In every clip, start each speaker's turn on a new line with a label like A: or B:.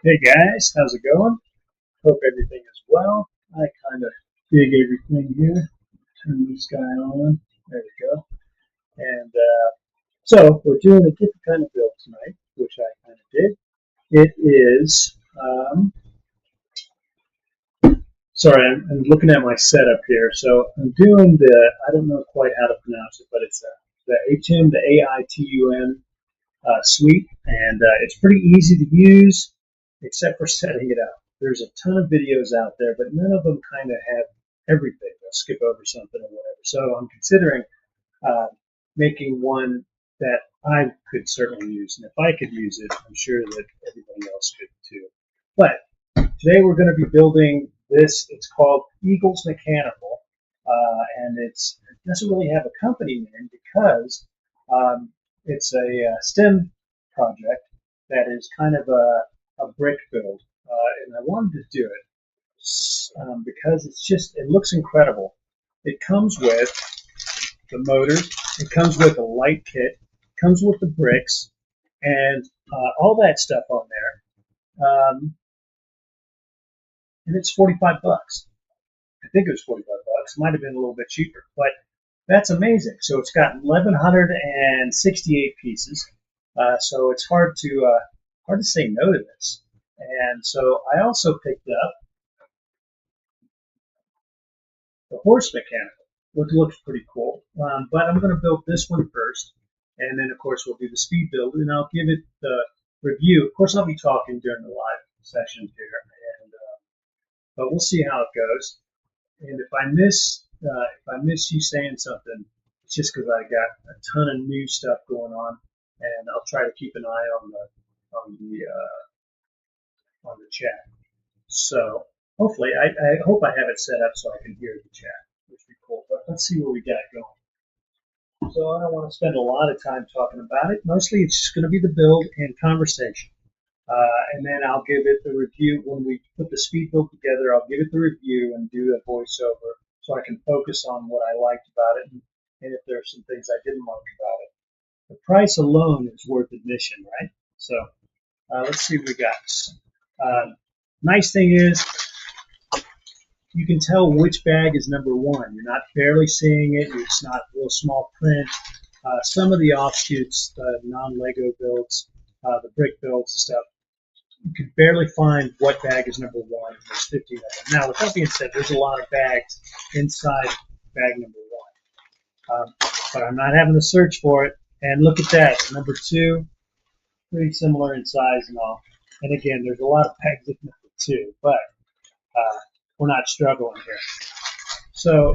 A: Hey guys, how's it going? Hope everything is well. I kind of dig everything here. Turn this guy on. There we go. And so we're doing a different kind of build tonight, which I kind of did. It is, sorry, I'm looking at my setup here. So I'm doing I don't know quite how to pronounce it, but it's the HM, the AITUM suite, and it's pretty easy to use, except for setting it up. There's a ton of videos out there, but none of them kind of have everything. They'll skip over something or whatever. So I'm considering uh, making one that I could certainly use, and if I could use it, I'm sure that everybody else could too. But today we're going to be building this. It's called Eagles Mechanical, and it doesn't really have a company name because it's a STEM project that is kind of a brick build, and I wanted to do it because it looks incredible. It comes with the motor, it comes with a light kit, comes with the bricks, and all that stuff on there. And it's 45 bucks. I think it was 45 bucks. Might have been a little bit cheaper, but that's amazing. So it's got 1,168 pieces. So it's hard to say no to this. And so I also picked up the horse mechanical, which looks pretty cool. But I'm going to build this one first, and then of course we'll do the speed build, and I'll give it the review. Of course, I'll be talking during the live session here, and but we'll see how it goes. And if I miss you saying something, it's just because I got a ton of new stuff going on, and I'll try to keep an eye on the chat. So hopefully, I hope I have it set up so I can hear the chat, which would be cool. But let's see what we got going. So I don't want to spend a lot of time talking about it. Mostly, it's just going to be the build and conversation. And then I'll give it the review when we put the speed build together. I'll give it the review and do a voiceover so I can focus on what I liked about it and if there's some things I didn't like about it. The price alone is worth admission, right? So let's see what we got. Nice thing is you can tell which bag is number one. You're not barely seeing it. It's not real small print. Some of the offshoots, the non-Lego builds, the brick builds and stuff, you can barely find what bag is number one. There's 15 of them. Now, with that being said, there's a lot of bags inside bag number one. But I'm not having to search for it. And look at that. Number two, pretty similar in size and all. And again, there's a lot of bags in number two, but we're not struggling here. So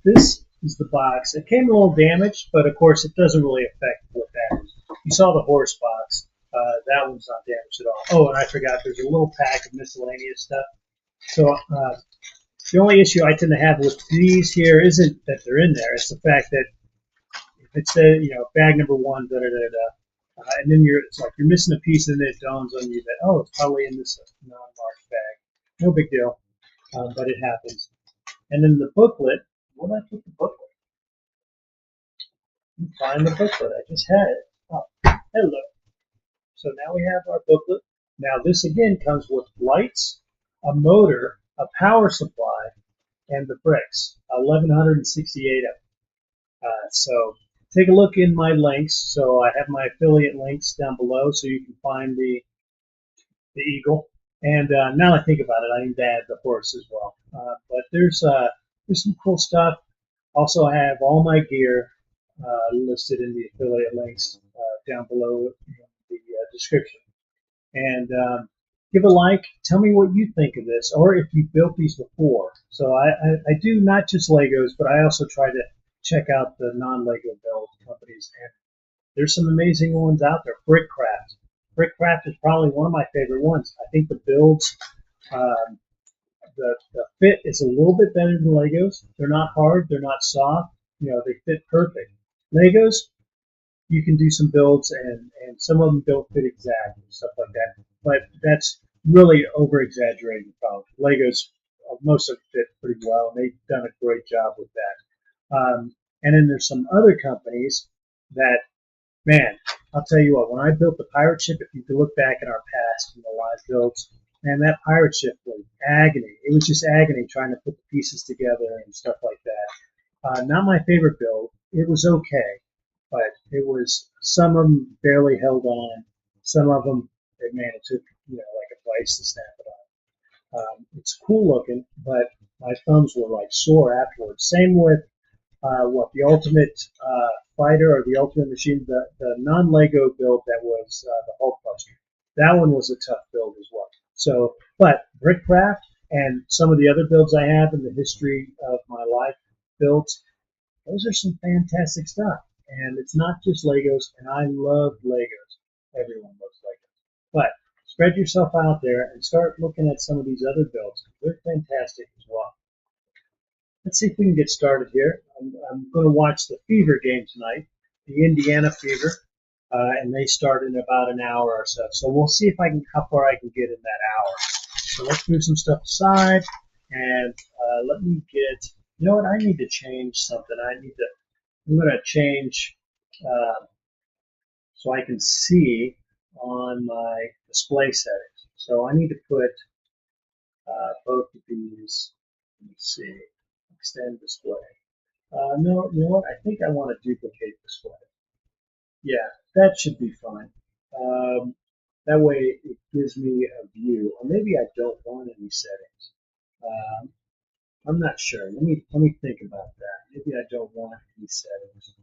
A: this is the box. It came a little damaged, but of course it doesn't really affect what that is. You saw the horse box. That one's not damaged at all. Oh, and I forgot, there's a little pack of miscellaneous stuff. So the only issue I tend to have with these here isn't that they're in there. It's the fact that if it says, bag number one, and then it's like you're missing a piece, and then it dawns on you that, oh, it's probably in this non-marked bag. No big deal, but it happens. And then the booklet, where did I put the booklet? Find the booklet. I just had it. Oh, hello. So now we have our booklet. Now this again comes with lights, a motor, a power supply, and the bricks. 1,168 of them. So take a look in my links. So I have my affiliate links down below, so you can find the Eagle. And now I think about it, I need to add the horse as well. But there's some cool stuff. Also, I have all my gear listed in the affiliate links down below in the description. And give a like. Tell me what you think of this, or if you built these before. So I do not just Legos, but I also try to check out the non-Lego build companies. And there's some amazing ones out there. Brickcraft. Brickcraft is probably one of my favorite ones. I think the builds, the fit is a little bit better than Legos. They're not hard. They're not soft. They fit perfect. Legos, you can do some builds, and some of them don't fit exactly, stuff like that. But that's really over-exaggerating probably. Legos, most of them fit pretty well, and they've done a great job with that. And then there's some other companies that Man, I'll tell you what, when I built the pirate ship, if you could look back in our past in the live builds, man, that pirate ship was agony. It was just agony trying to put the pieces together and stuff like that. Not my favorite build. It was okay, but it was, some of them barely held on. Some of them, man, it took, like a vice to snap it on. It's cool looking, but my thumbs were like sore afterwards. Same with the Ultimate Fighter or the Ultimate Machine, the non-Lego build that was the Hulkbuster. That one was a tough build as well. So, but Brickcraft and some of the other builds I have in the history of my life builds, those are some fantastic stuff. And it's not just Legos, and I love Legos. Everyone loves Legos. But spread yourself out there and start looking at some of these other builds. They're fantastic as well. Let's see if we can get started here. I'm going to watch the Fever game tonight, the Indiana Fever, and they start in about an hour or so. So we'll see if how far I can get in that hour. So let's move some stuff aside, and let me get. You know what? I need to change something. I'm going to change so I can see on my display settings. So I need to put both of these. Let me see. Extend display. No, you know what? I think I want to duplicate display. Yeah, that should be fine. That way it gives me a view. Or maybe I don't want any settings. I'm not sure. Let me think about that. Maybe I don't want any settings.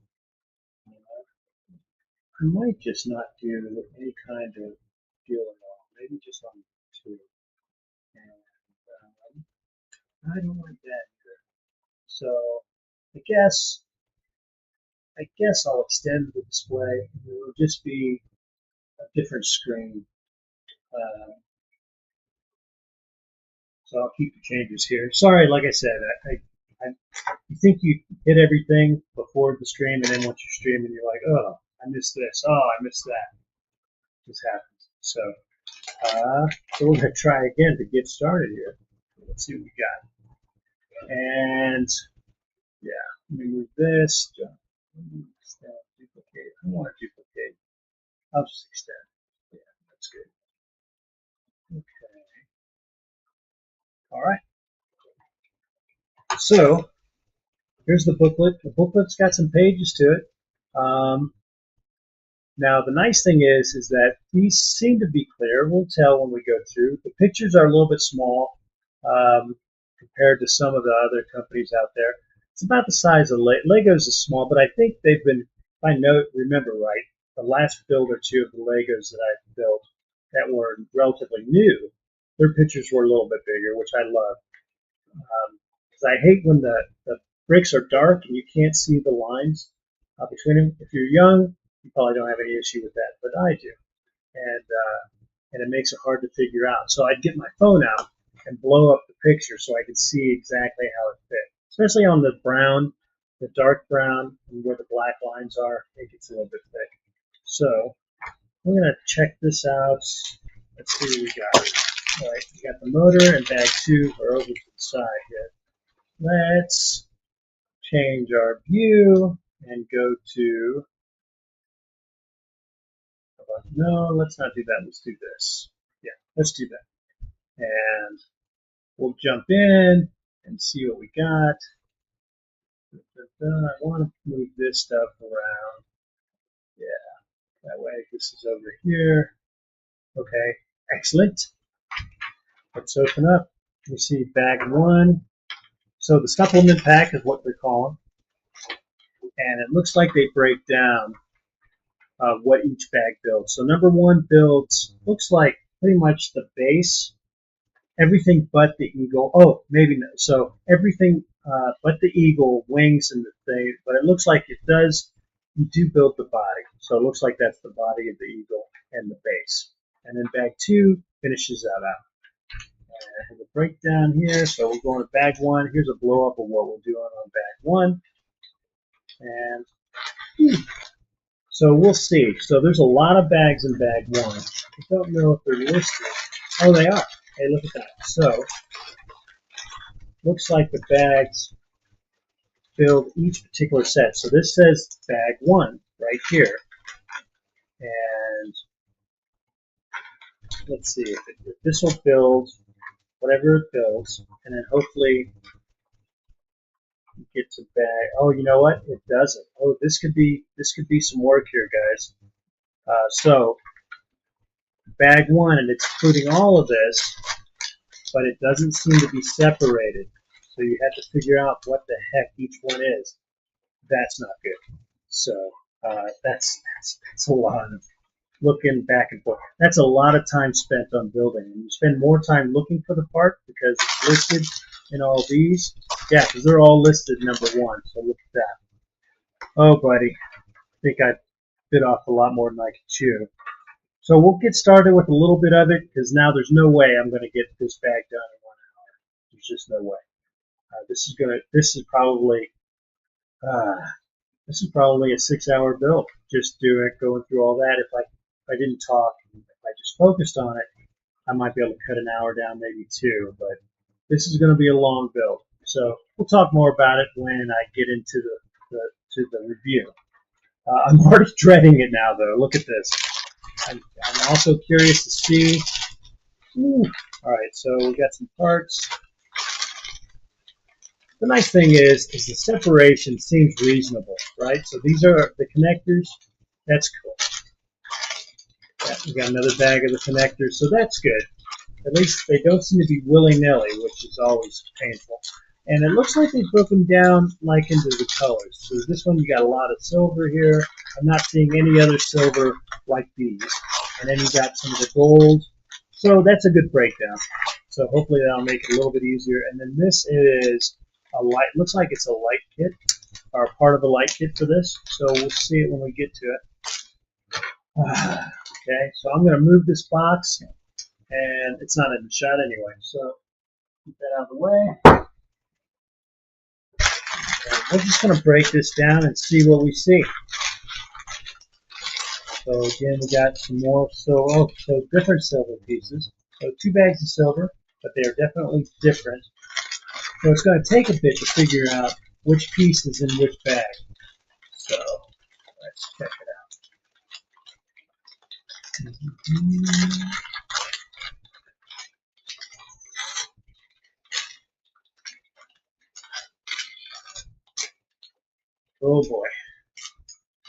A: I might just not do any kind of deal at all. Maybe just on two. And I don't like that either. So I guess I'll extend the display. It will just be a different screen. So I'll keep the changes here. Sorry, like I said, you think you hit everything before the stream, and then once you're streaming, you're like, oh, I missed this. Oh, I missed that. This happens. So we're going to try again to get started here. Let's see what we got. And yeah, let me move this. Extend, duplicate. I don't want to duplicate. I'll just extend. Yeah, that's good. Okay. All right. So here's the booklet. The booklet's got some pages to it. Now the nice thing is that these seem to be clear. We'll tell when we go through. The pictures are a little bit small compared to some of the other companies out there. It's about the size of Legos is small, but I think they've been, if I remember right, the last build or two of the Legos that I've built that were relatively new, their pictures were a little bit bigger, which I love. Because I hate when the bricks are dark and you can't see the lines between them. If you're young, you probably don't have any issue with that, but I do, and it makes it hard to figure out. So I'd get my phone out and blow up the picture so I could see exactly how it fit, especially on the brown, the dark brown, and where the black lines are. It gets a little bit thick. So I'm going to check this out. Let's see what we got. All right, we got the motor and bag 2 are over to the side here. Let's change our view and go to, no, let's not do that. Let's do this. Yeah, let's do that. And we'll jump in and see what we got. I want to move this stuff around. Yeah, that way this is over here. Okay, excellent. Let's open up. We see bag 1. So the supplement pack is what they're calling. And it looks like they break down what each bag builds. So number 1 builds, looks like pretty much the base, everything but the eagle. Oh, maybe not. So everything but the eagle, wings, and the thing. But it looks like you do build the body. So it looks like that's the body of the eagle and the base. And then bag 2 finishes that out. And I have a breakdown here. So we're going to bag 1. Here's a blow up of what we're doing on bag 1. And so we'll see. So there's a lot of bags in bag 1. I don't know if they're listed. Oh, they are. Hey, look at that. So looks like the bags build each particular set. So this says bag 1 right here. and let's see if this will build whatever it builds, and then hopefully it gets a bag. Oh, you know what? It doesn't. Oh, this could be some work here, guys. So bag one, and it's including all of this, but it doesn't seem to be separated. So you have to figure out what the heck each one is. That's not good. So that's a lot of looking back and forth. That's a lot of time spent on building. And you spend more time looking for the part because it's listed in all these. Yeah, because they're all listed number one. So look at that. Oh, buddy. I think I bit off a lot more than I could chew. So we'll get started with a little bit of it because now there's no way I'm going to get this bag done in 1 hour. There's just no way. This is probably a 6-hour build. Just going through all that. If I didn't talk, if I just focused on it, I might be able to cut an hour down, maybe 2. But this is going to be a long build. So we'll talk more about it when I get into the review. I'm already dreading it now, though. Look at this. I'm also curious to see. Ooh. All right, so we got some parts. The nice thing is the separation seems reasonable, right? So these are the connectors. That's cool. Yeah, we got another bag of the connectors, so that's good. At least they don't seem to be willy-nilly, which is always painful. And it looks like they've broken down like into the colors. So this one, you got a lot of silver here. I'm not seeing any other silver like these. And then you got some of the gold. So that's a good breakdown. So hopefully that'll make it a little bit easier. And then this is a light. Looks like it's a light kit, or part of a light kit for this. So we'll see it when we get to it. Okay, so I'm going to move this box, and it's not in the shot anyway. So keep that out of the way. We're just going to break this down and see what we see. So again, we got some more so different silver pieces. So 2 bags of silver, but they are definitely different. So it's going to take a bit to figure out which piece is in which bag. So let's check it out. Oh boy.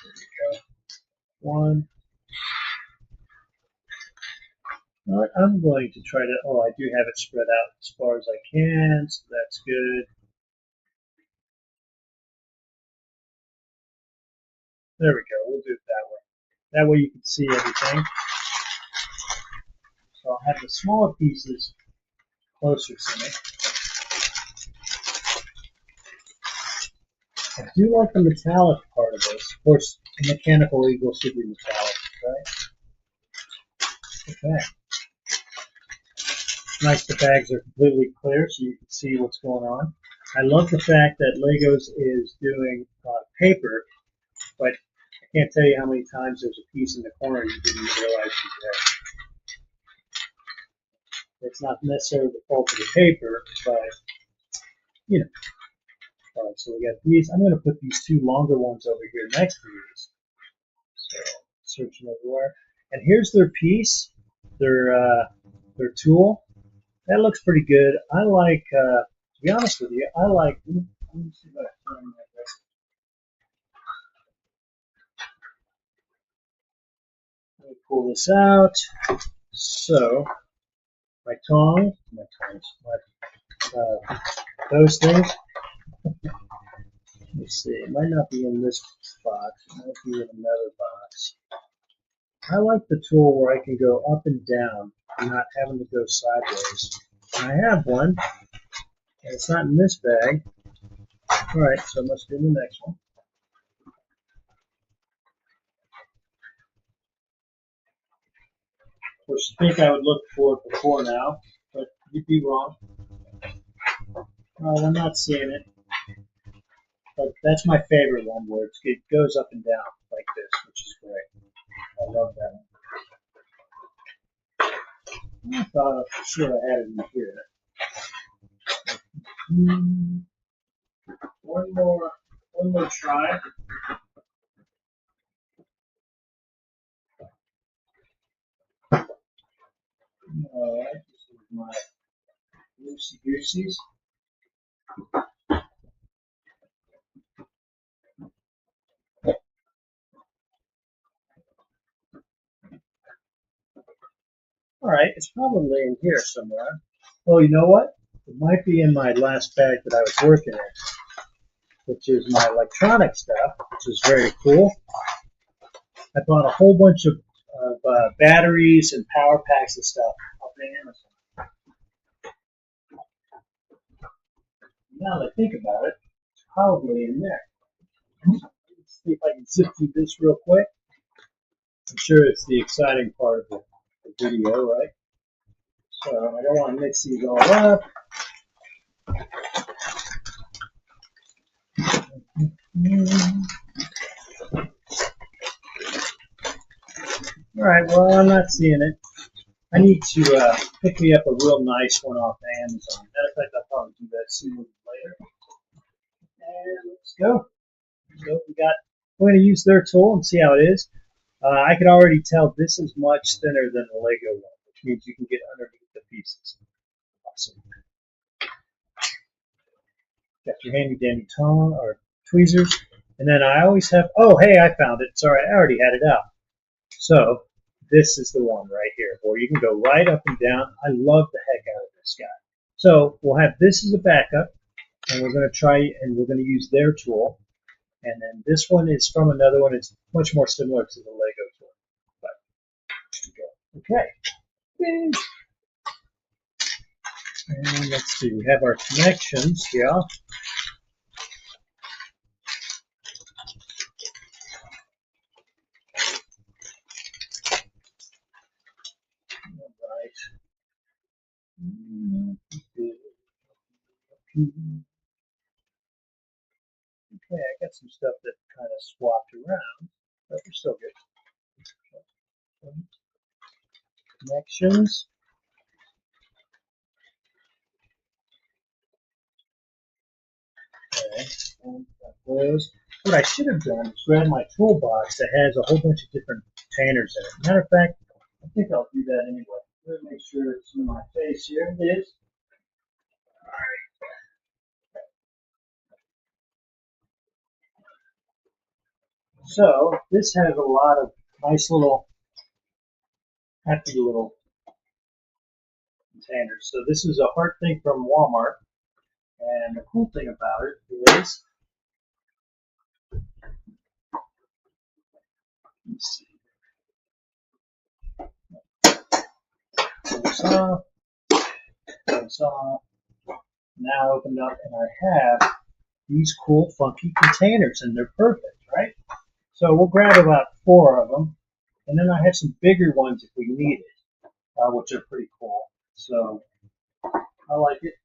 A: There we go. One. All right, I'm going to try to, I do have it spread out as far as I can, so that's good. There we go, we'll do it that way. That way you can see everything. So I'll have the smaller pieces closer to me. I do like the metallic part of this. Of course, the Mechanical Eagle should be metallic, right? Okay. Nice, the bags are completely clear so you can see what's going on. I love the fact that Legos is doing paper, but I can't tell you how many times there's a piece in the corner you didn't realize was there. It's not necessarily the fault of the paper, but, you know. All right, so we got these. I'm going to put these 2 longer ones over here next to these. So, searching everywhere. And here's their piece, their tool. That looks pretty good. I like, to be honest with you, I like, let me see if I can find that. Let me pull this out. So, those things. Let me see. It might not be in this box. It might be in another box. I like the tool where I can go up and down, not having to go sideways. And I have one. And it's not in this bag. All right, so it must be in the next one. Of course, I think I would look for it before now, but you'd be wrong. I'm not seeing it. But that's my favorite one, where it goes up and down like this, which is great. I love that one. I thought for sure I had it in here. One more try. Alright, this is my loosey goosies. Alright, it's probably in here somewhere. Well, you know what? It might be in my last bag that I was working in, which is my electronic stuff, which is very cool. I bought a whole bunch of batteries and power packs and stuff off Amazon. Now that I think about it, it's probably in there. Let's see if I can zip through this real quick. I'm sure it's the exciting part of the video, right? So I don't want to mix these all up. All right, well, I'm not seeing it. I need to pick me up a real nice one off Amazon. Matter of fact, I'll probably do that sooner than later. And let's go. So we're going to use their tool and see how it is. I can already tell this is much thinner than the Lego one, which means you can get underneath the pieces. Awesome. Got your handy dandy tongue or tweezers. And then I always have, oh, hey, I found it. Sorry, I already had it out. So this is the one right here where you can go right up and down. I love the heck out of this guy. So we'll have this as a backup, and we're going to try, and we're going to use their tool. And then this one is from another one. It's much more similar to the Lego tool. But okay. And let's see, we have our connections here. All right. Okay, I got some stuff that kind of swapped around, but we're still good. Connections. Okay, and those. What I should have done is grab my toolbox that has a whole bunch of different containers in it. Matter of fact, I think I'll do that anyway. Let me make sure it's in my face here. It is. All right. So this has a lot of nice little, happy little containers. So this is a Heart thing from Walmart. And the cool thing about it is, let's see, so now opened up, and I have these cool, funky containers, and they're perfect, right? So we'll grab about 4 of them, and then I have some bigger ones if we need it, which are pretty cool. So I like it.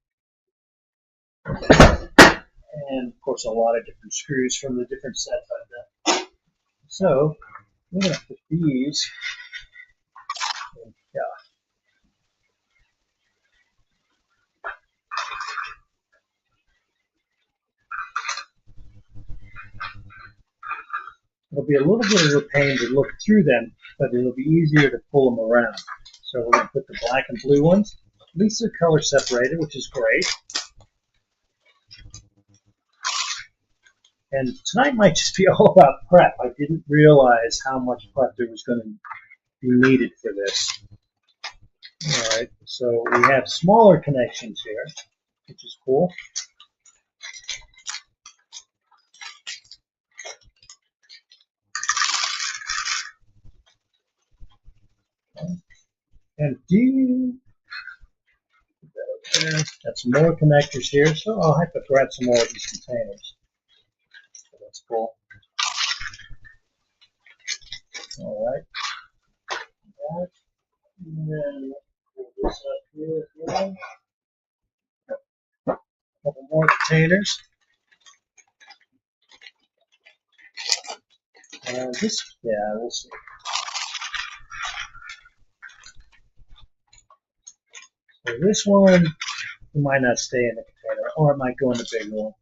A: And of course, a lot of different screws from the different sets I've done. So we're going to put these in here. It'll be a little bit of a pain to look through them, but it'll be easier to pull them around. So we're going to put the black and blue ones. At least they're color separated, which is great. And tonight might just be all about prep. I didn't realize how much prep there was going to be needed for this. All right, so we have smaller connections here, which is cool. And got some more connectors here, so I'll have to grab some more of these containers. So that's cool. All right. And then pull this up here as well. A couple more containers. This, yeah, we'll see. So this one, it might not stay in the container, or it might go in the big one.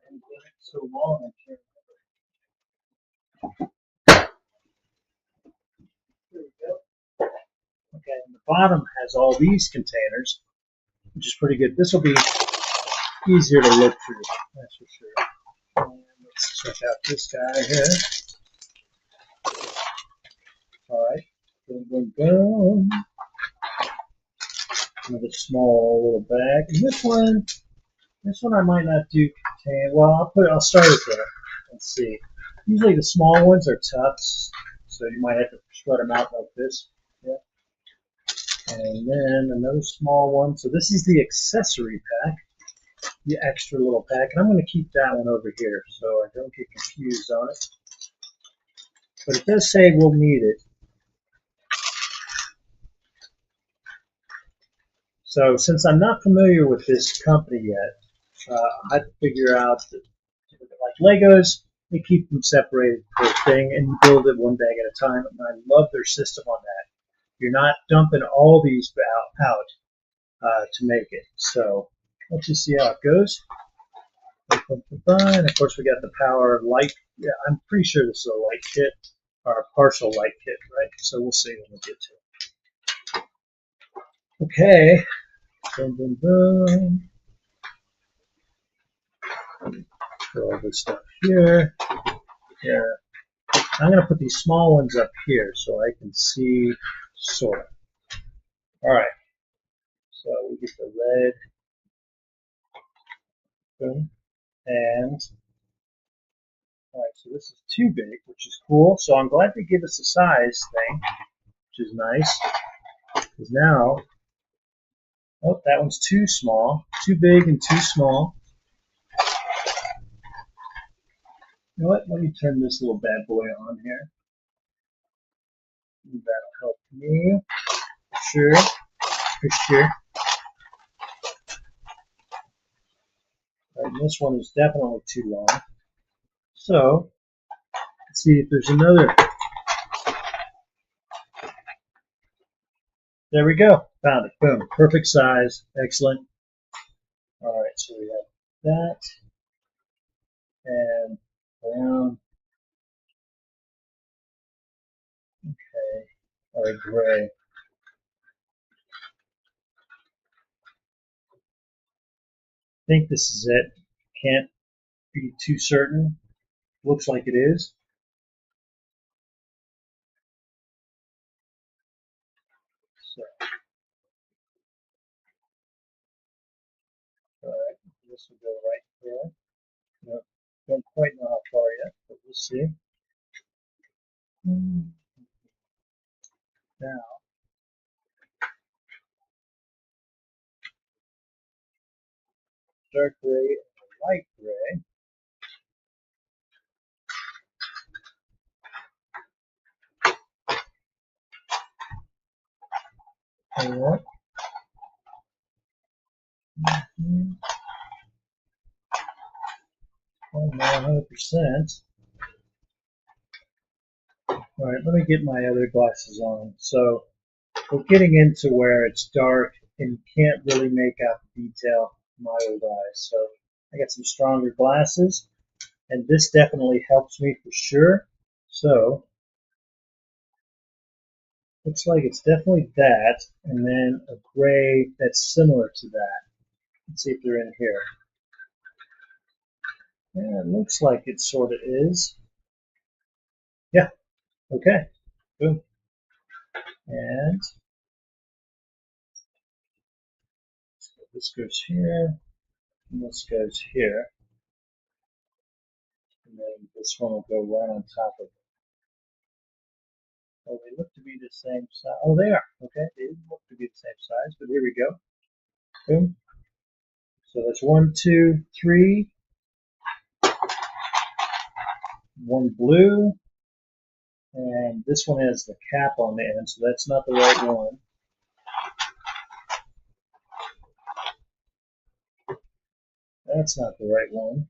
A: And it's so long I can't remember. There we go. Okay, and the bottom has all these containers, which is pretty good. This will be easier to look through, that's for sure. And let's check out this guy here. All right, boom, boom, boom. Another small little bag. And this one I might not do contain. Well, I'll start it there. Let's see. Usually the small ones are tufts, so you might have to spread them out like this. Yeah. And then another small one. So this is the accessory pack, the extra little pack. And I'm going to keep that one over here so I don't get confused on it. But it does say we'll need it. So since I'm not familiar with this company yet, I had to figure out that, like Legos, they keep them separated per thing, and you build it one bag at a time. And I love their system on that. You're not dumping all these out to make it. So let's just see how it goes. And of course, we got the power light. Yeah, I'm pretty sure this is a light kit or a partial light kit, right? So we'll see when we get to it. Okay. Boom, boom, boom. Put all this stuff here. Here. I'm going to put these small ones up here so I can see sort of. All right. So we get the red. Boom. And all right, so this is too big, which is cool. So I'm glad they give us a size thing, which is nice. Because now, oh, that one's too small, too big and too small. You know what? Let me turn this little bad boy on here. That'll help me. Sure, for sure. Right, and this one is definitely too long. So, let's see if there's another. There we go. Found it. Boom. Perfect size. Excellent. All right, so we have that. And brown. Okay. All right, gray. I think this is it. Can't be too certain. Looks like it is. So, all right, this will go right there. No, don't quite know how far yet, but we'll see. Now, dark gray and light gray. All right. Oh, no, 100%. All right, let me get my other glasses on. So we're getting into where it's dark and you can't really make out the detail in my old eyes. So I got some stronger glasses, and this definitely helps me for sure. So looks like it's definitely that, and then a gray that's similar to that. Let's see if they're in here. Yeah, it looks like it sort of is. Yeah, okay, boom. And so this goes here, and this goes here, and then this one will go right on top of it. Oh, they look to be the same size. Oh, they are. Okay, they look to be the same size, but here we go. Boom. So that's 1, 2, 3. One blue, and this one has the cap on the end, so that's not the right one. That's not the right one.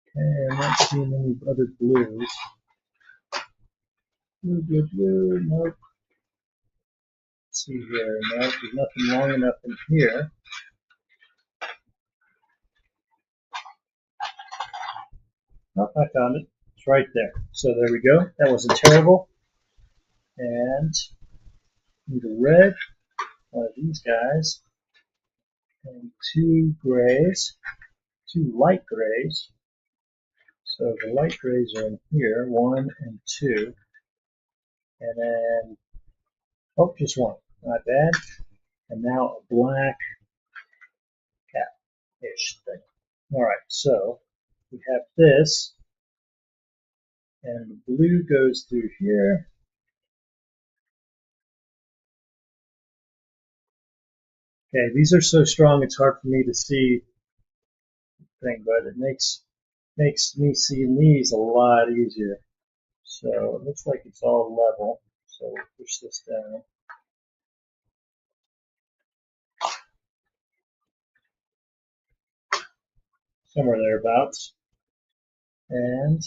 A: Okay, I'm not seeing any other blues. Blue, blue, blue. Nope. Let's see here. Nope, there's nothing long enough in here. Oh, I found it. It's right there. So there we go. That wasn't terrible. And need a red, one of these guys, and two grays, two light grays. So the light grays are in here, 1 and 2. And then, oh, just one. Not bad. And now a black cat-ish thing. All right, so we have this, and the blue goes through here. Okay, these are so strong it's hard for me to see the thing, but it makes me seeing these a lot easier. So it looks like it's all level. So we'll push this down. Somewhere thereabouts. And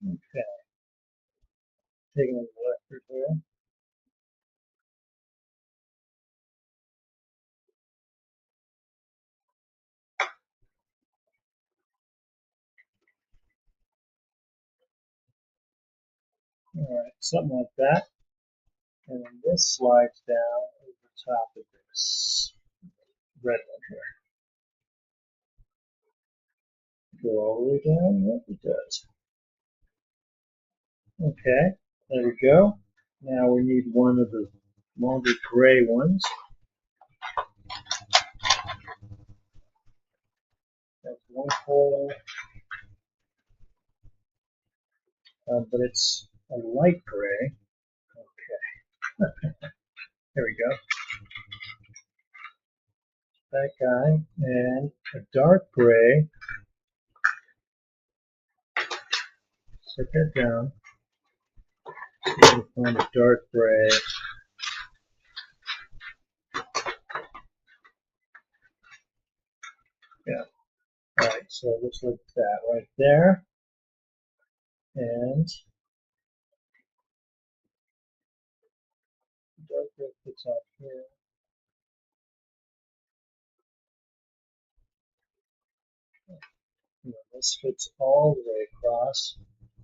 A: okay, taking a left here. All right, something like that. And then this slides down over top of this red one here. Go all the way down. Yep, it does. Okay, there we go. Now we need one of the longer gray ones. That's one hole, but it's a light gray. Okay, there we go. That guy, and a dark gray. Set that down. So we'll find a dark gray. Yeah. All right, so it looks like that right there. And the dark gray fits out here. You know, this fits all the way across,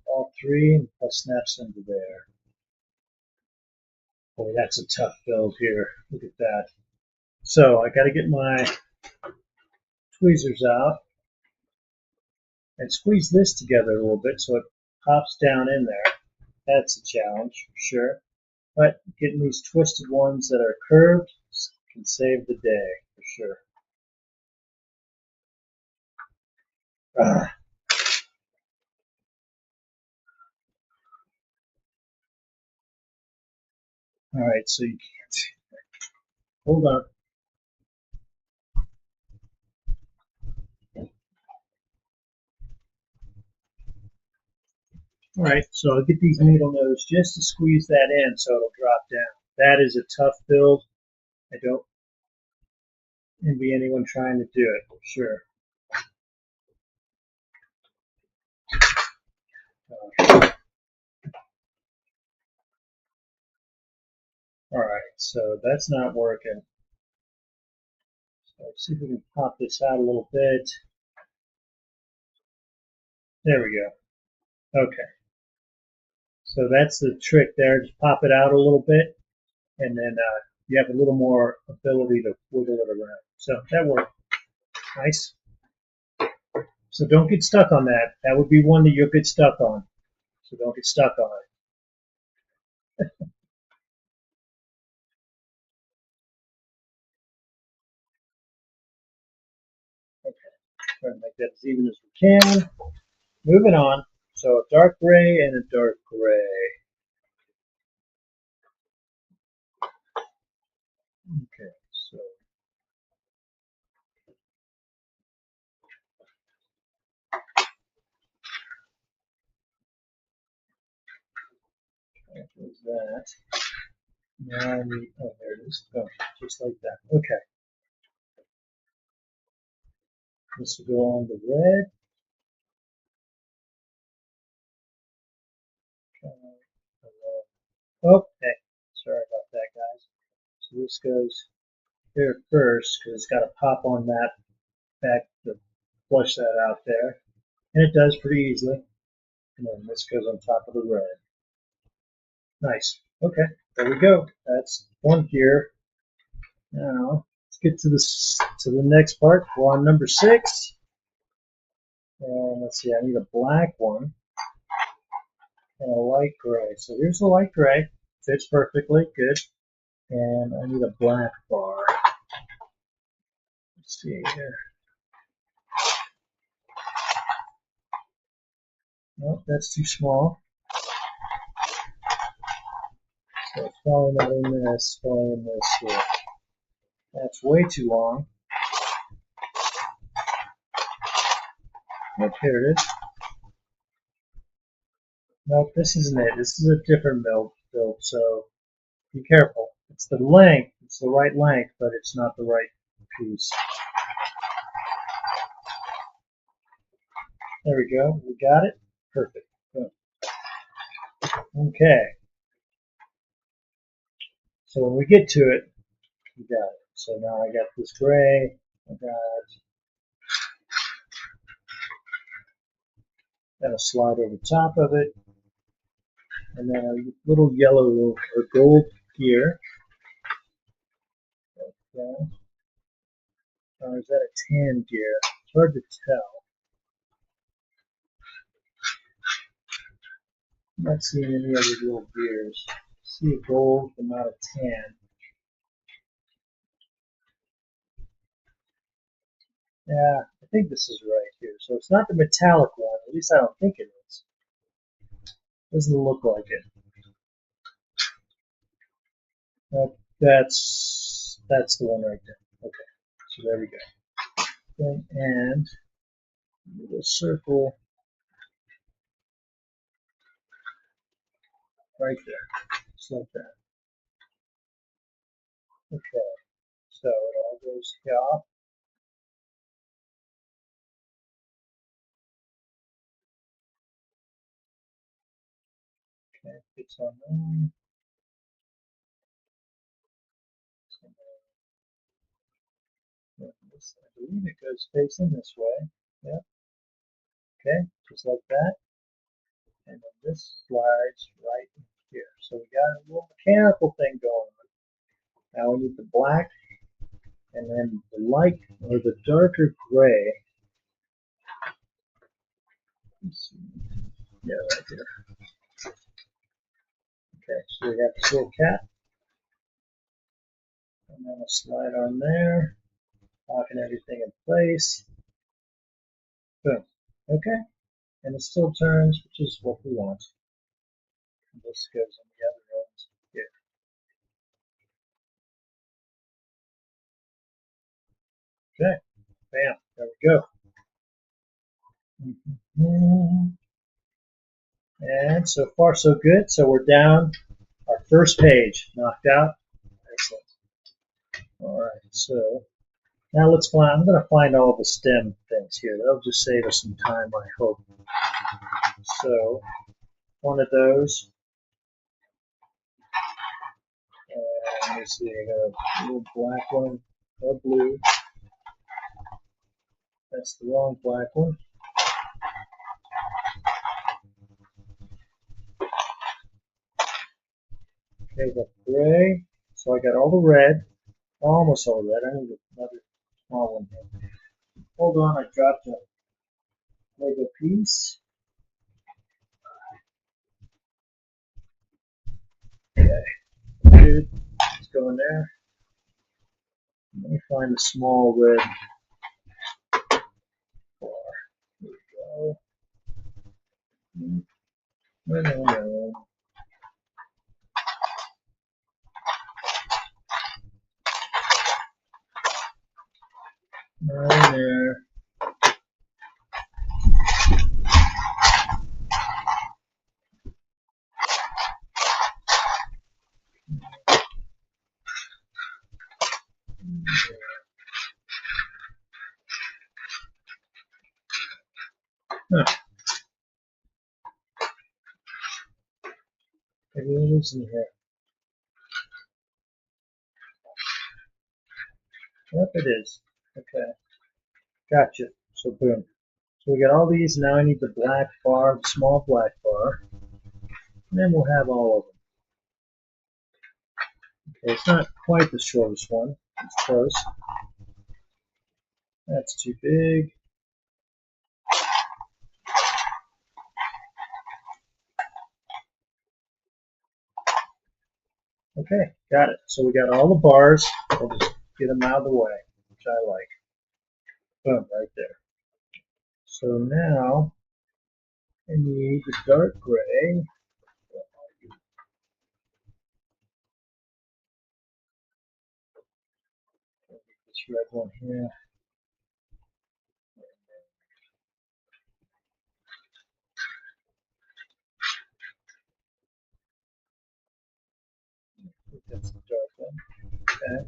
A: all three, and plus snaps into there. Boy, that's a tough build here. Look at that. So I got to get my tweezers out and squeeze this together a little bit so it pops down in there. That's a challenge for sure. But getting these twisted ones that are curved can save the day for sure. All right, so you can't. Hold on. All right, so I'll get these needle nose just to squeeze that in so it'll drop down. That is a tough build. I don't envy anyone trying to do it for sure. All right, so that's not working. So let's see if we can pop this out a little bit. There we go. Okay. So that's the trick there. Just pop it out a little bit, and then you have a little more ability to wiggle it around. So that worked. Nice. So don't get stuck on that. That would be one that you'll get stuck on. So don't get stuck on it. Okay. Try to make that as even as we can. moving on. So a dark gray and a dark gray. Okay, so that was that. Now I need, oh, there it is. Oh, just like that. Okay. This will go on the red. Oh, hey, sorry about that, guys. So this goes here first because it's got to pop on that back to flush that out there. And it does pretty easily. And then this goes on top of the red. Nice. Okay, there we go. That's one gear. Now let's get to the next part. We're on number 6. And let's see, I need a black one and a light gray. So here's the light gray. Fits perfectly. Good. And I need a black bar. Let's see here. Nope, that's too small. So it's probably not in this, probably in this here. That's way too long. Nope, here it is. Nope, this isn't it. This is a different build, so be careful. It's the length, it's the right length, but it's not the right piece. There we go. We got it. Perfect. Good. Okay. So when we get to it, we got it. So now I got this gray. I got a slide over top of it, and then a little yellow or gold gear. Okay. Or is that a tan gear? It's hard to tell. I'm not seeing any other little gears. I see a gold, but not a tan. Yeah, I think this is right here. So it's not the metallic one. At least I don't think it is. Doesn't look like it. That's the one right there. Okay, so there we go. And a little circle right there, just like that. Okay, so it all goes off. Okay, fits on there. I believe it goes facing this way. Yep. Okay, just like that. And then this slides right in here. So we got a little mechanical thing going on. Now we need the black and then the light or the darker gray. Let's see. Yeah, right there. Okay, so we have this little cap. And then a slide on there, locking everything in place. Boom. Okay, and it still turns, which is what we want. And this goes on the other end here. Okay, bam, there we go. And so far so good. So we're down our first page, knocked out. Excellent. All right, so now let's find, I'm going to find all the stem things here. That'll just save us some time, I hope. So one of those. Let me see, I got a little black one, a blue. That's the wrong black one. Okay, got gray. So I got all the red, almost all the red. I need another small one here. Hold on, I dropped a Lego piece. Okay, good. Let's go in there. Let me find the small red bar. Here we go. No. Right there. Huh. Maybe it is in here. Yep, it is. Okay. Gotcha. So boom. So we got all these. Now I need the black bar, the small black bar. And then we'll have all of them. Okay, it's not quite the shortest one. It's close. That's too big. Okay, got it. So we got all the bars. We'll just get them out of the way, which I like. Boom, right there. So now I need the dark gray. This red one here. I think that's the dark one. Okay.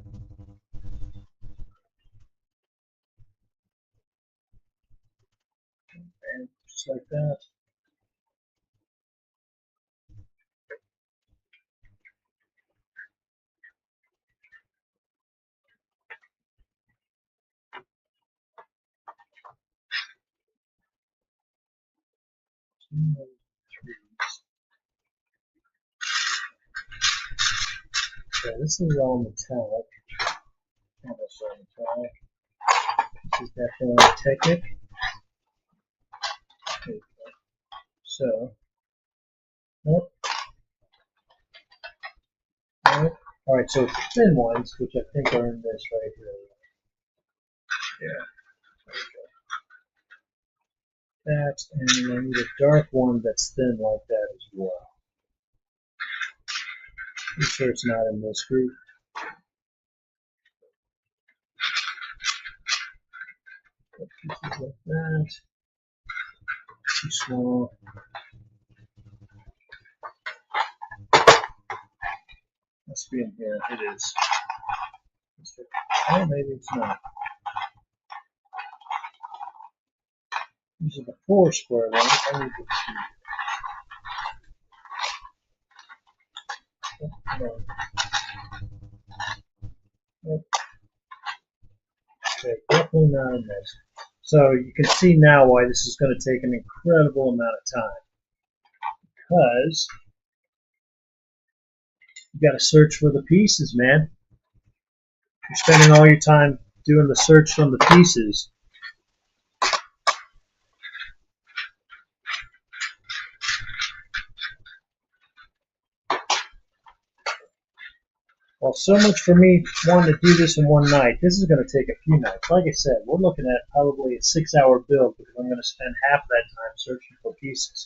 A: And just like that. Okay, this is all metallic. Almost all metallic. This is definitely Technic. Okay. So, nope. Nope. Alright, so thin ones, which I think are in this right here. Yeah. That, and I need a dark one that's thin like that as well. I'm sure it's not in this group. Pieces like that. Too small. Must be in here. It is. Oh, maybe it's not. These are the 4 square ones. I need the 2. Okay, definitely not in this. So you can see now why this is going to take an incredible amount of time. Because you got to search for the pieces, man. You're spending all your time doing the search from the pieces. Well, so much for me wanting to do this in one night. This is going to take a few nights. Like I said, we're looking at probably a 6-hour build because I'm going to spend half that time searching for pieces.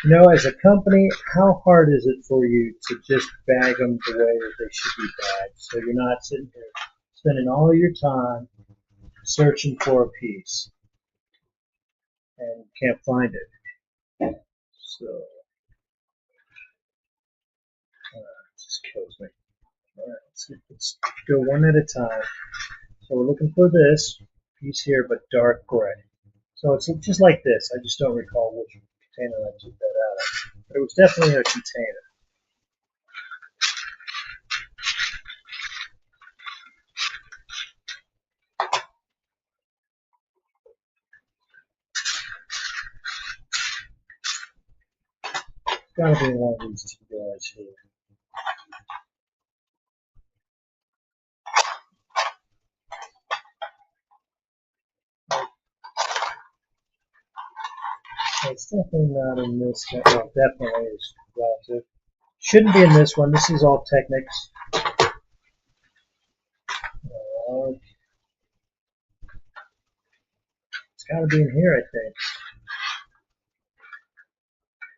A: You know, as a company, how hard is it for you to just bag them the way that they should be bagged? So you're not sitting here spending all your time searching for a piece and can't find it. So, it just kills me. All right, let's go one at a time. So we're looking for this piece here, but dark gray. So it's just like this. I just don't recall which container I took that out of. But it was definitely a container. It's got to be one of these 2 guys here. So it's definitely not in this. Well, definitely is relative. Shouldn't be in this one. This is all Technics. It's got to be in here, I think.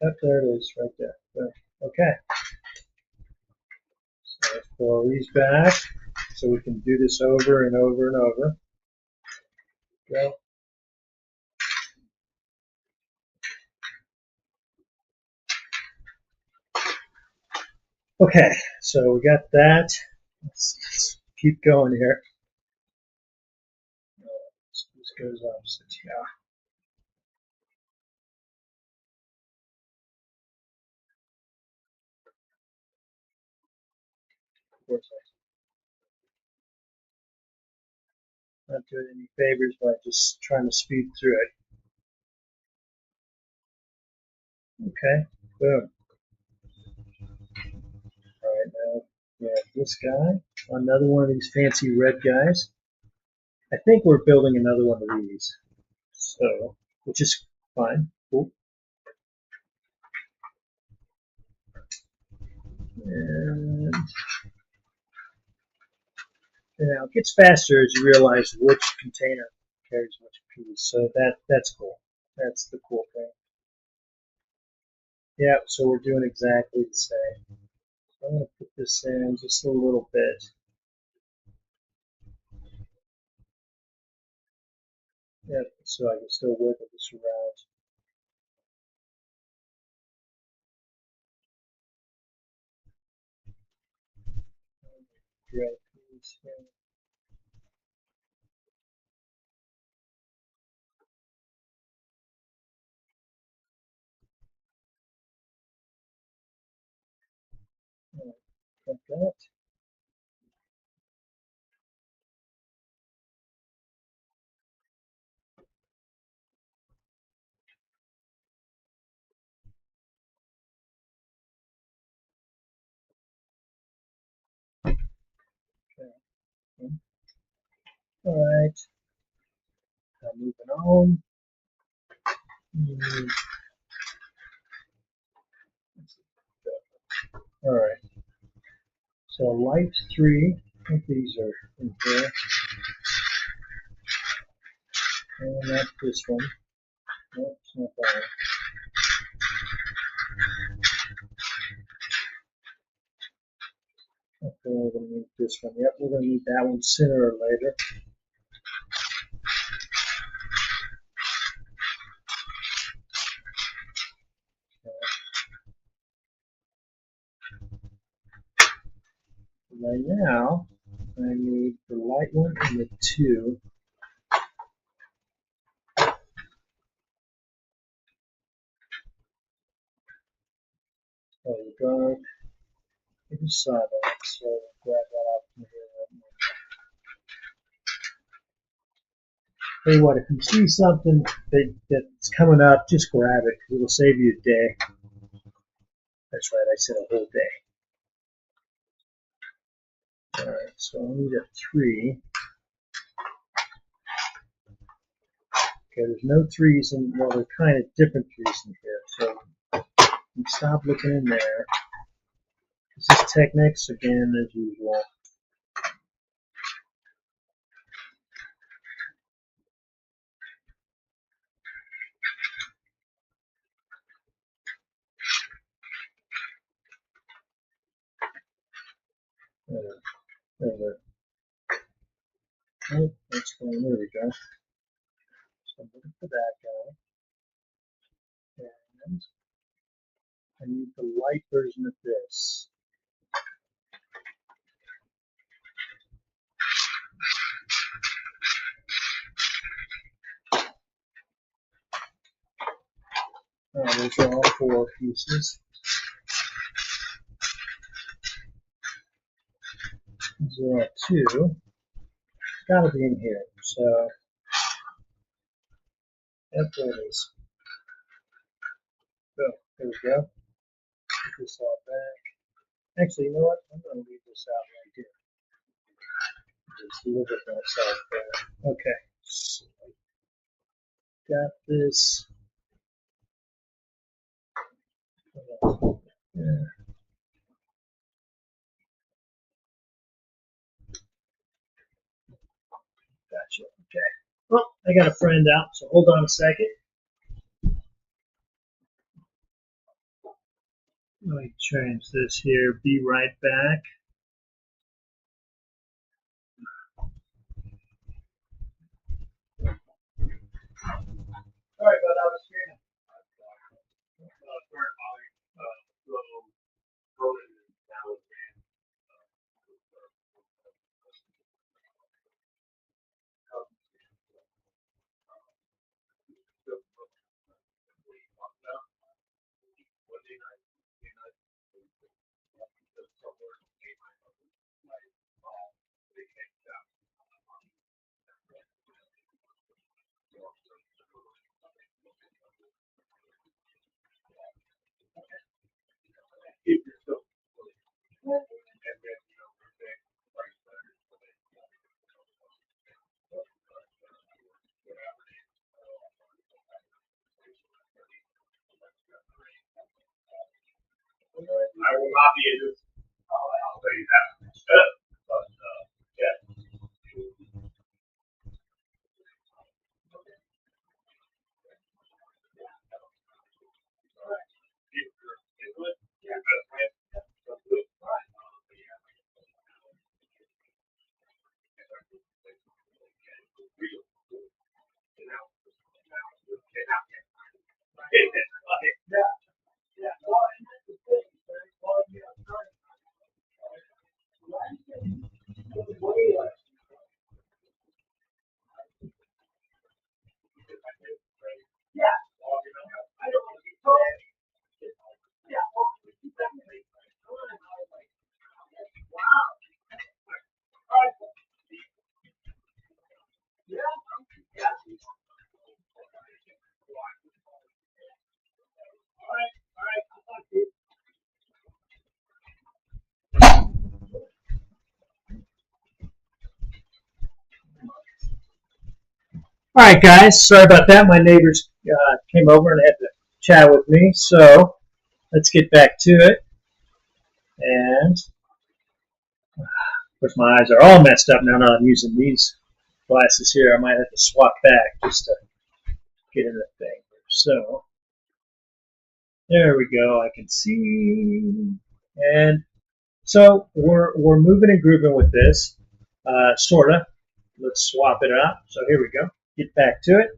A: Oh, there it is, right there. There. Okay. So let's pull these back so we can do this over and over and over. Go. Okay, so we got that. Let's keep going here. This goes opposite, yeah. Of course, I'm not doing any favors by just trying to speed through it. Okay, boom. All right, now we have this guy, another one of these fancy red guys. I think we're building another one of these, so which is fine. Cool. And now it gets faster as you realize which container carries which piece. So that's cool. That's the cool thing. Yeah, so we're doing exactly the same. So I'm going to put this in just a little bit. Yeah, so I can still wiggle this around. Drag these in. Like that. Okay. All right. Now moving on. All right. So light 3. I think these are in here. And not this one. Nope, it's not that one. Okay, we're going to need this one. Yep, we're going to need that one sooner or later. Right now, I need the light one and the 2. There we go. I just saw that, so grab that out from here. Tell you what, if you see something that's coming up, just grab it because it'll save you a day. That's right, I said a whole day. Alright, so I need a 3. Okay, there's no 3s in, well, they're kind of different 3s in here, so you stop looking in there. This is Technics, again, as usual. There we go. So I'm looking for that guy. And I need the light version of this. Those are all 4 pieces. 2. Gotta be in here. So, yep, there it is. So, there we go. Put this all back. Actually, you know what? I'm going to leave this out right here. Just leave it myself there. Okay. So, got this. Yeah. Gotcha. Okay. Well, I got a friend out, so hold on a second. Let me change this here. Be right back. Sorry about that. I will not be able to. I'll tell you that. But yeah. All right, guys. Sorry about that. My neighbors came over and had to chat with me. So let's get back to it. And of course, my eyes are all messed up now. That I'm using these glasses here. I might have to swap back just to get in the thing. So there we go. I can see. And so we're moving and grooving with this, sorta. Let's swap it out. So here we go. Get back to it,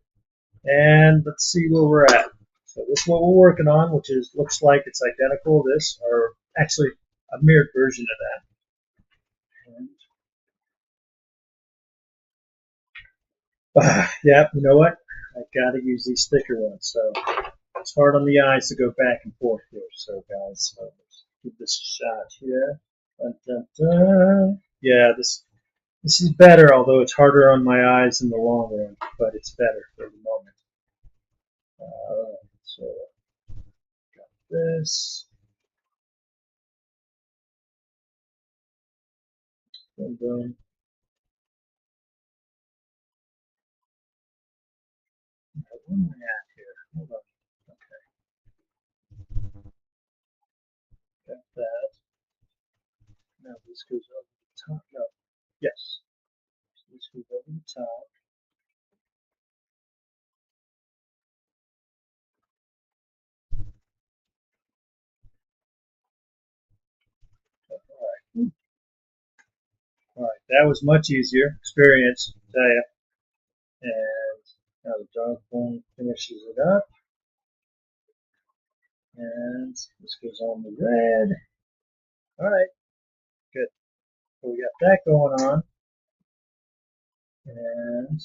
A: and let's see where we're at. So this is what we're working on, which is looks like it's identical to this, or actually a mirrored version of that. And, yeah, you know what? I got to use these thicker ones. So it's hard on the eyes to go back and forth here. So guys, so let's give this a shot here. Dun, dun, dun. Yeah, this is better, although it's harder on my eyes in the long run, but it's better for the moment. So got this. Boom, boom. What am I at here? Hold on. Okay, got that. Now this goes over the top. No, yes. This goes over the top. All right. All right. That was much easier experience, I tell you. And now the dark one finishes it up. And this goes on the red. All right. Good. So we got that going on. And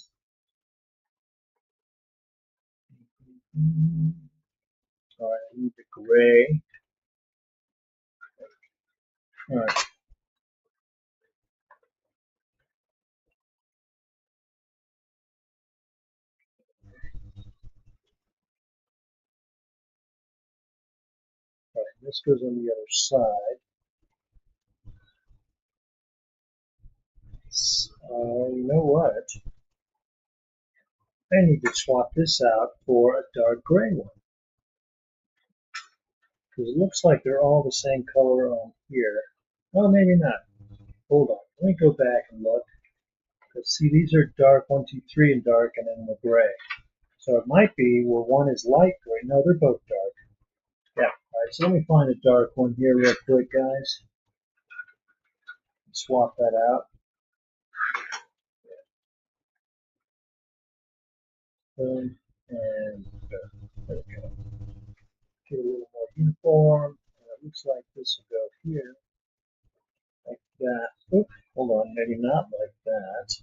A: all right, I need the gray. All right. All right. This goes on the other side. So, you know what? I need to swap this out for a dark gray one. Because it looks like they're all the same color on here. Well, maybe not. Hold on. Let me go back and look. Because see, these are dark 1, 2, 3 and dark, and then the gray. So it might be where one is light gray. No, they're both dark. Yeah. Alright, so let me find a dark one here real quick, guys. Swap that out. Boom, and there we go. Get a little more uniform. And it looks like this will go here, like that. Oop, hold on, maybe not like that.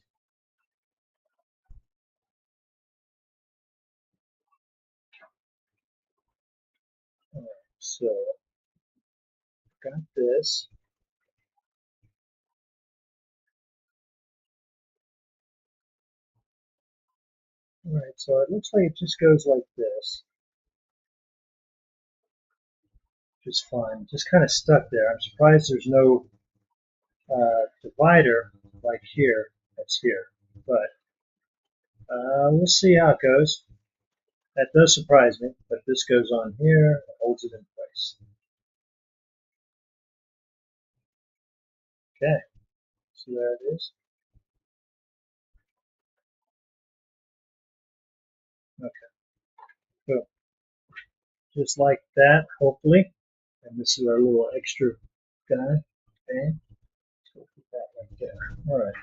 A: Alright, so got this. Alright, so it looks like it just goes like this. Just fine. Just kind of stuck there. I'm surprised there's no divider like here. That's here. But we'll see how it goes. That does surprise me, but this goes on here and holds it in place. Okay, see where it is? Okay, so just like that, hopefully. And this is our little extra guy. Okay, so we'll put that right there. All right.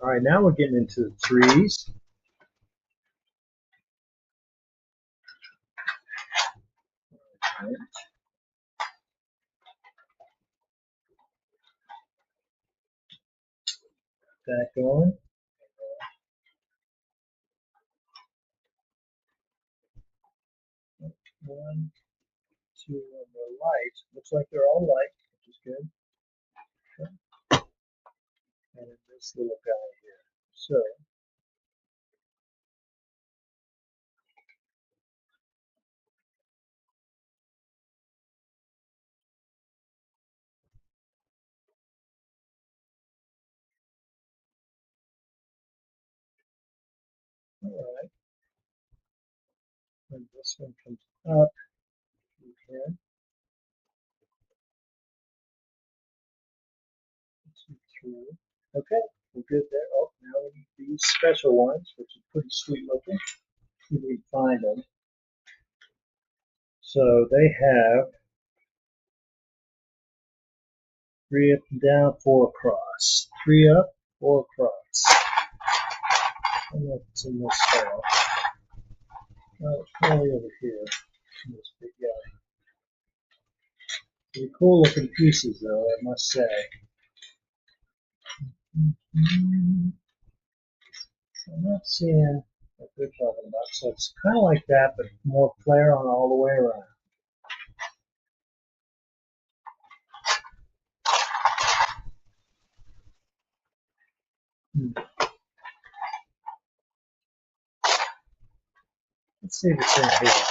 A: All right, now we're getting into the trees. All right. That going. 1, 2, and they're light. Looks like they're all light, which is good. Okay. And then this little guy here. So all right. When this one comes up, we can see through. Okay, we're good there. Oh, now we need these special ones, which are pretty sweet looking. See if we can find them. So they have 3 up and down, 4 across. 3 up, 4 across. I don't know if it's in this style. No, it's probably over here. In this big guy. Pretty cool looking pieces, though, I must say. I'm not seeing what they're talking about. So it's kind of like that, but more flare on all the way around. Let's see if it's in here.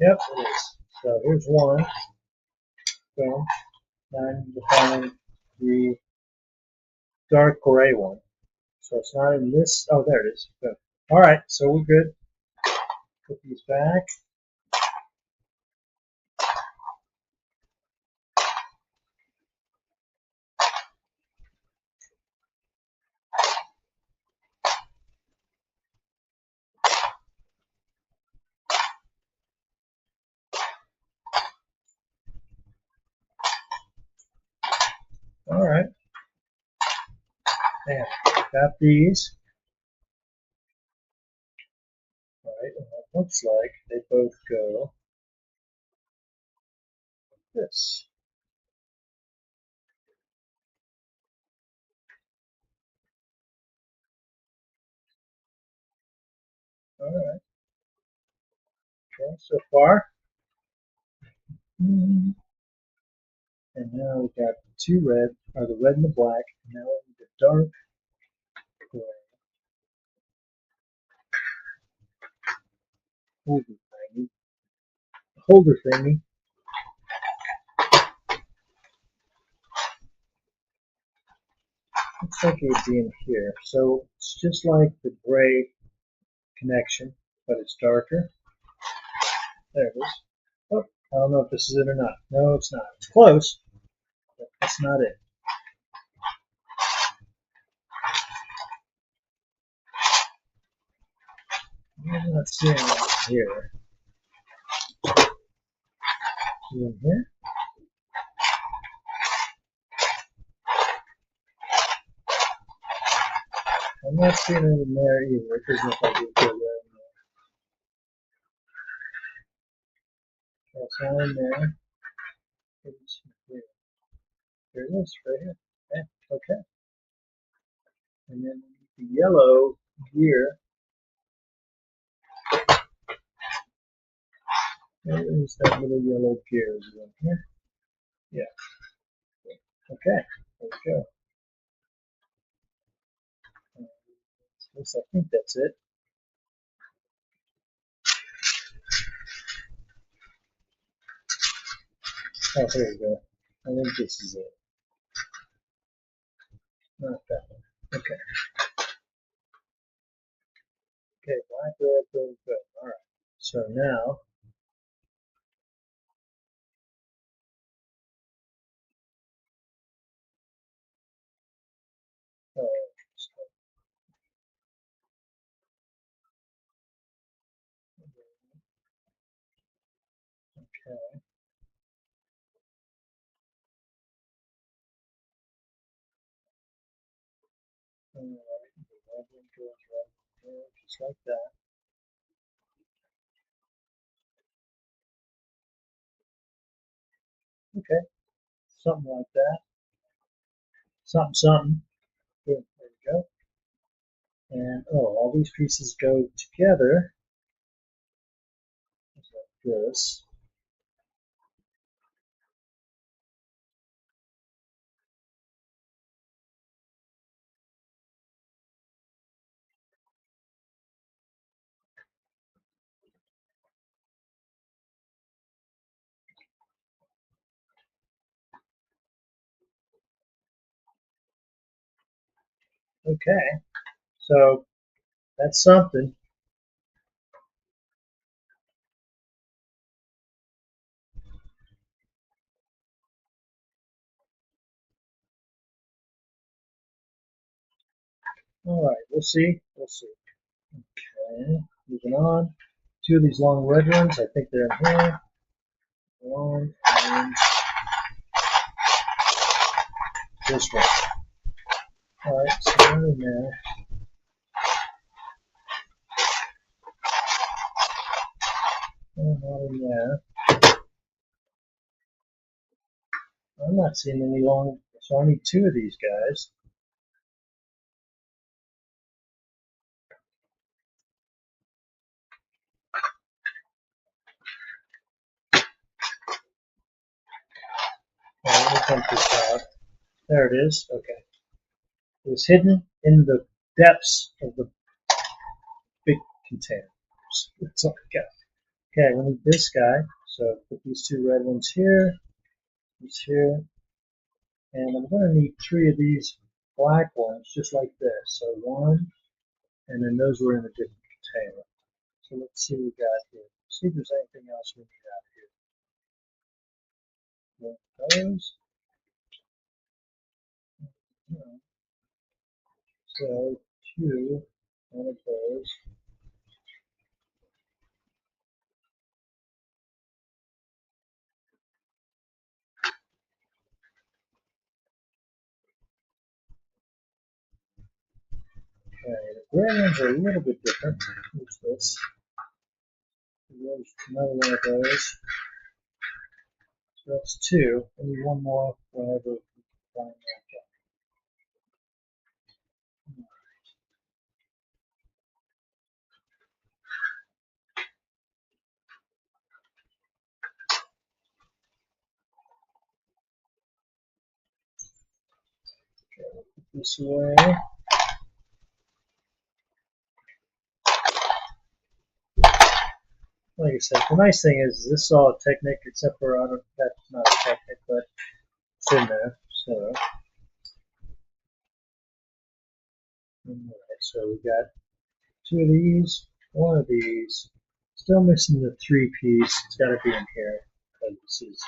A: Yep, it is. So here's one. Boom. Now I need to find the dark gray one. So it's not in this. Oh, there it is. Boom. All right, so we're good. Put these back. All right. And got these. All right, and it looks like they both go like this. All right. Okay, so far. And now we got the 2 red, or the red and the black. And now we need the dark gray. Holder thingy. Looks like it would be in here. So it's just like the gray connection, but it's darker. There it is. Oh, I don't know if this is it or not. No, it's not. It's close, but that's not it. I'm not seeing it here. In here? I'm not seeing it in there either. It doesn't look like it goes there. That's all in there. It's here. Here it is, right here. Yeah, okay. And then the yellow gear. There's that little yellow gear in here. Yeah. Okay. There we go. I think that's it. Oh, here we go. I think this is it. Not that one. Okay. Okay, black, red, blue, good. Alright. So now, uh, okay. Alright, the red one goes right there, just like that. Okay, something like that. Something, something. Good, there we go. And, oh, all these pieces go together. Just like this. Okay, so that's something. Alright, we'll see. We'll see. Okay, moving on. Two of these long red ones, I think they're in here. One, and this one. Alright, so they're in there. They're not in there. I'm not seeing any long, so I need two of these guys. Let me dump this out. There it is. Okay. It was hidden in the depths of the big container. That's all I got. Okay, we need this guy. So put these two red ones here, these here, and I'm going to need three of these black ones just like this. So one, and then those were in a different container. So let's see what we got here. See if there's anything else we need out here. One of those. So two, one of those. Okay, the gray ones are a little bit different. What's this? There's another one of those. So that's two. I need one more whenever we find that guy. Okay, we'll put this away. Like I said, the nice thing is this is all a Technic, except for I don't, that's not a Technic, but it's in there. So, alright, so we got two of these, one of these. Still missing the three piece. It's got to be in here because this is,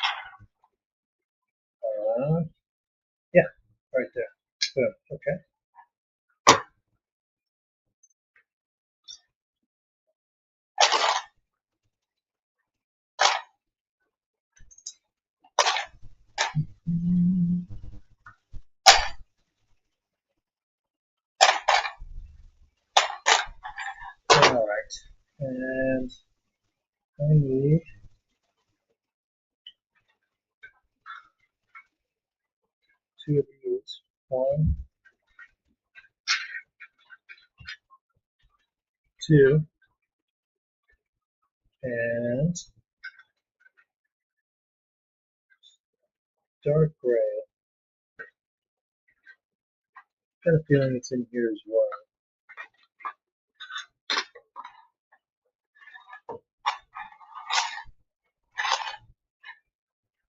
A: yeah, right there. Boom. Okay. And I need two of these. One, two, and dark gray. Got a feeling it's in here as well.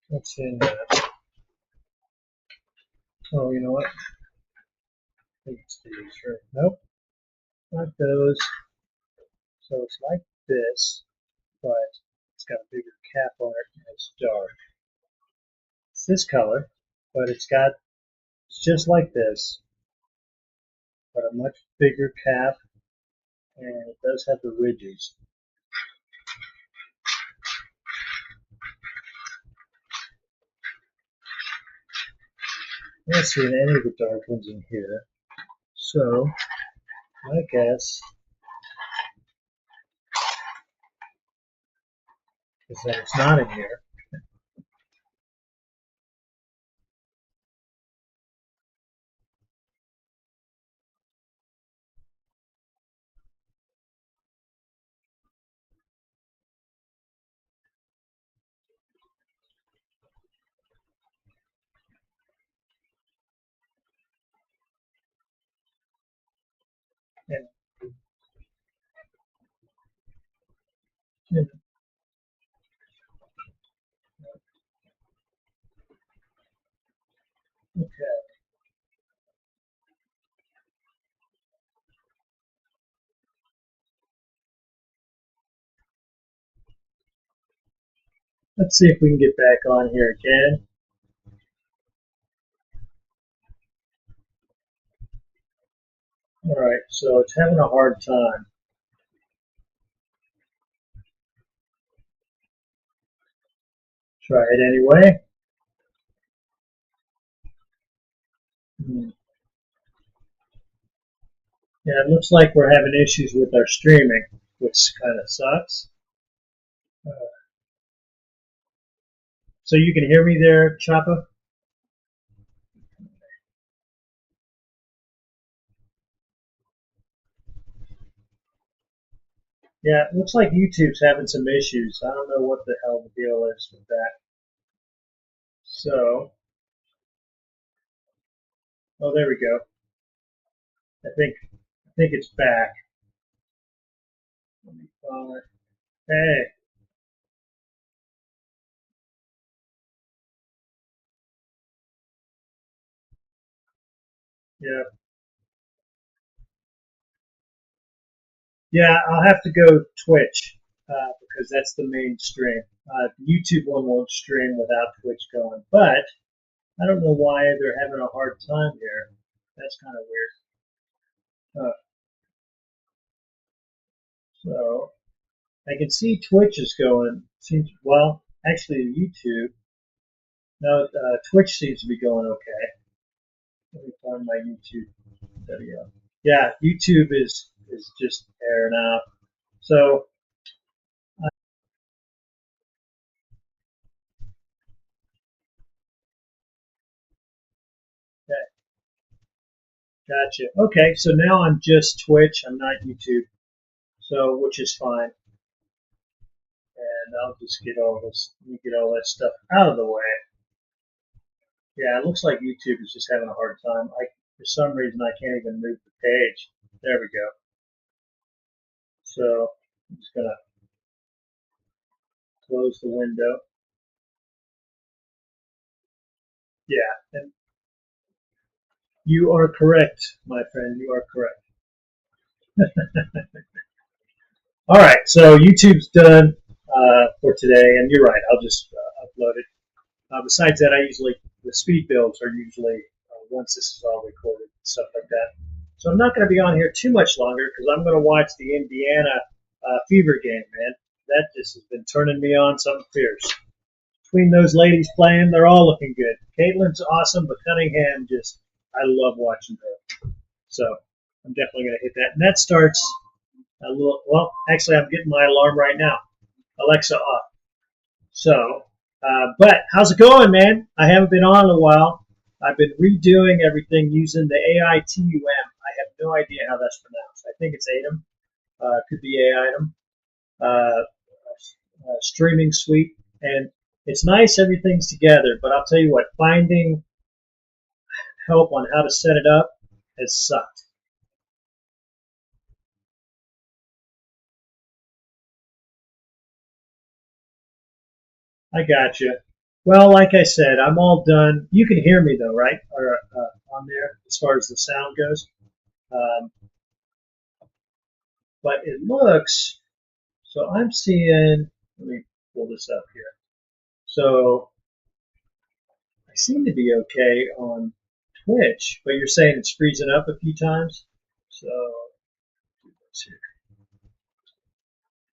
A: What's in that? Oh, you know what? I think it's these, right? Nope, not those. So it's like this, but it's got a bigger cap on it and it's dark. It's this color, but it's just like this, but a much bigger cap, and it does have the ridges. I don't see any of the dark ones in here. So my guess is that it's not in here. And, and okay, let's see if we can get back on here again. All right, so it's having a hard time. Try it anyway. Yeah, it looks like we're having issues with our streaming, which kind of sucks. Uh, so you can hear me there, Choppa? Yeah, it looks like YouTube's having some issues. I don't know what the hell the deal is with that. So, oh, there we go. I think it's back. Let me find. Hey, yeah, yeah. I'll have to go Twitch because that's the main stream. YouTube one won't stream without Twitch going, but I don't know why they're having a hard time here. That's kind of weird. So I can see Twitch is going. Seems well, actually YouTube. No, Twitch seems to be going okay. Let me find my YouTube video. Yeah, YouTube is just airing out. So okay, gotcha. Okay, so now I'm just Twitch. I'm not YouTube. So which is fine. And I'll just get all that stuff out of the way. Yeah, it looks like YouTube is just having a hard time. For some reason I can't even move the page. There we go. So I'm just gonna close the window. Yeah, and you are correct, my friend. You are correct. All right, so YouTube's done for today, and you're right. I'll just upload it. Besides that, the speed builds are usually once this is all recorded and stuff like that. So I'm not going to be on here too much longer because I'm going to watch the Indiana Fever game, man. That just has been turning me on something fierce. Between those ladies playing, they're all looking good. Caitlin's awesome, but Cunningham I love watching her. So I'm definitely going to hit that. And that starts A little. Well, actually, I'm getting my alarm right now. Alexa off. So, but how's it going, man? I haven't been on in a while. I've been redoing everything using the AITUM. I have no idea how that's pronounced. I think it's AITUM. Could be AITUM. Streaming suite, and it's nice everything's together. But I'll tell you what, finding help on how to set it up has sucked. I got you. Well, like I said, I'm all done. You can hear me though, right? Or on there as far as the sound goes. Um, but it looks so. I'm seeing. Let me pull this up here. So I seem to be okay on Twitch, but you're saying it's freezing up a few times. So let's see.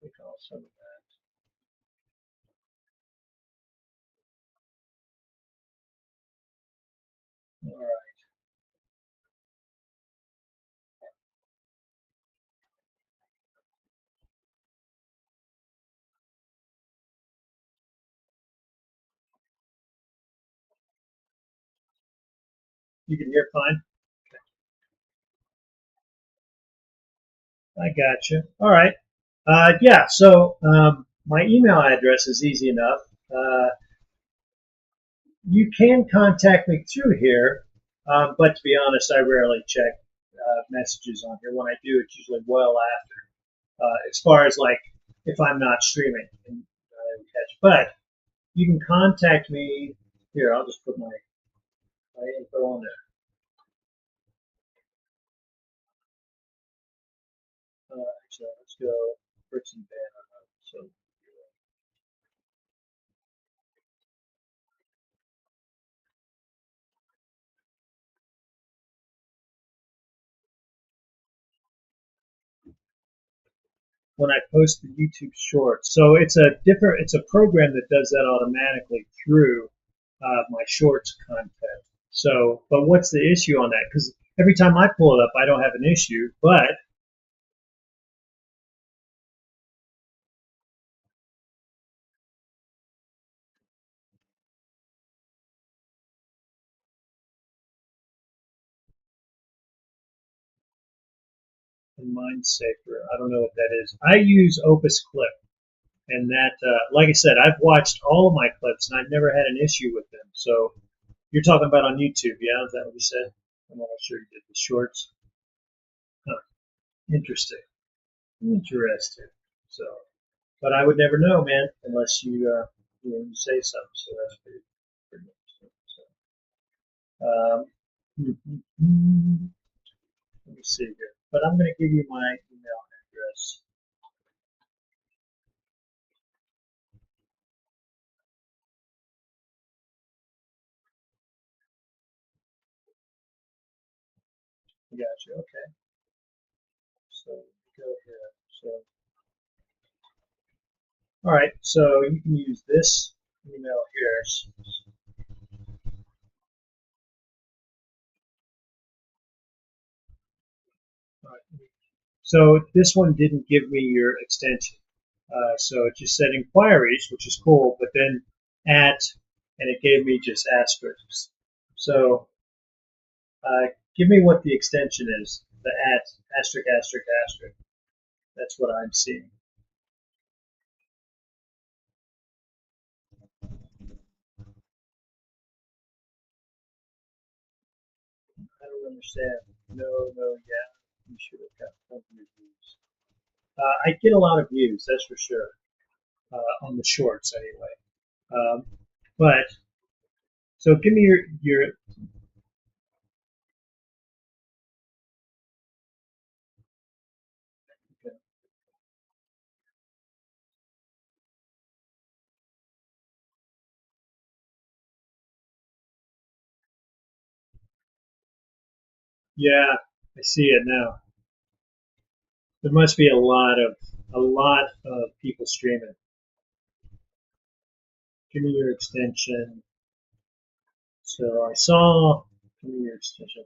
A: Take off some of that. All right. You can hear fine. I got you. All right. Yeah. So my email address is easy enough. Uh, you can contact me through here, but to be honest, I rarely check messages on here. When I do, it's usually well after. As far as like if I'm not streaming and catch, but you can contact me here. I'll just put my info on there. Actually, let's go Bricks and Banner. So when I post the YouTube shorts. So it's a program that does that automatically through my shorts content. So, but what's the issue on that? Because every time I pull it up, I don't have an issue, but mine's safer. I don't know what that is. I use Opus Clip, and that, like I said, I've watched all of my clips, and I've never had an issue with them. So you're talking about on YouTube, yeah? Is that what you said? I'm not sure you did the shorts. Huh. Interesting. Interesting. So, but I would never know, man, unless you say something. So that's pretty interesting. So, let me see here. But I'm going to give you my email address. I got you. Okay. So go here. So all right. So you can use this email here. All right. So this one didn't give me your extension. So it just said inquiries, which is cool, but then at, and it gave me just asterisks. So give me what the extension is. The at, asterisk, asterisk, asterisk. That's what I'm seeing. I don't understand. No, no, yeah. You should have got plenty of views. I get a lot of views, that's for sure, on the shorts anyway. But so give me your yeah, I see it now. There must be a lot of people streaming. Give me your extension. So I saw. Give me your extension.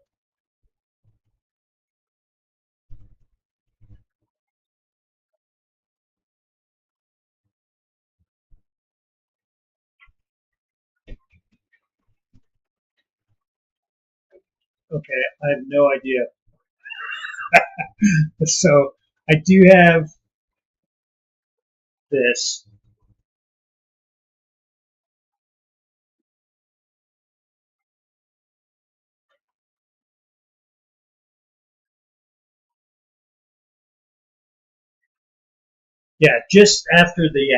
A: Okay, I have no idea. So I do have this. Yeah, just after the